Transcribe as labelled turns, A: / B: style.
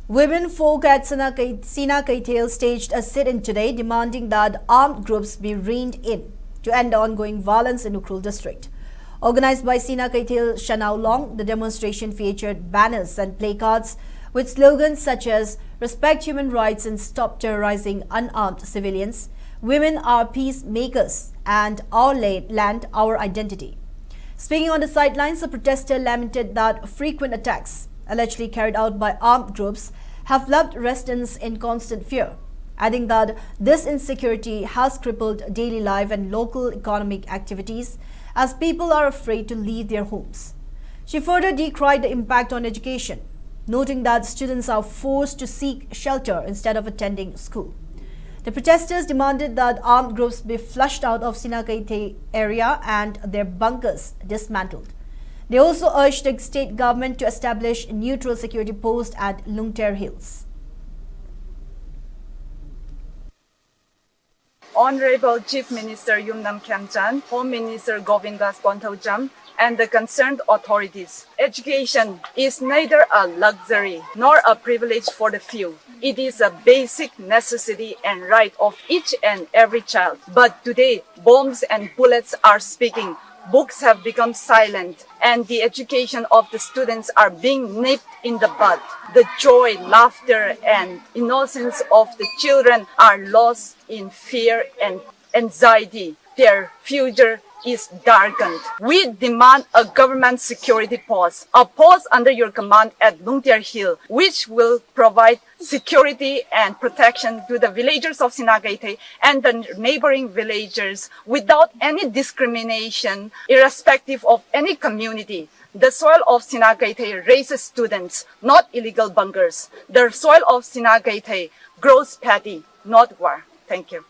A: Women folk at Sinakeithei staged a sit-in today demanding that armed groups be reined in to end ongoing violence in Ukhrul district. Organized by Sinakeithei Shanaulong, the demonstration featured banners and placards with slogans such as "Respect human rights and stop terrorizing unarmed civilians," "Women are peacemakers," and "Our land, our identity." Speaking on the sidelines, the protester lamented that frequent attacks, allegedly carried out by armed groups, have left residents in constant fear, adding that this insecurity has crippled daily life and local economic activities as people are afraid to leave their homes. She further decried the impact on education, noting that students are forced to seek shelter instead of attending school. The protesters demanded that armed groups be flushed out of Sinakeithei area and their bunkers dismantled. They also urged the state government to establish a neutral security post at Lungter Hills.
B: Honorable Chief Minister Yumnam Khyamchan, Home Minister Govindas Bonthaucham, and the concerned authorities. Education is neither a luxury nor a privilege for the few. It is a basic necessity and right of each and every child. But today, bombs and bullets are speaking. Books have become silent, and the education of the students are being nipped in the bud. The joy, laughter, and innocence of the children are lost in fear and anxiety. Their future is darkened. We demand a government security post, a post under your command at Lungter Hill, which will provide security and protection to the villagers of Sinakeithei and the neighboring villagers without any discrimination, irrespective of any community. The soil of Sinakeithei raises students, not illegal bunkers. The soil of Sinakeithei grows paddy, not war. Thank you.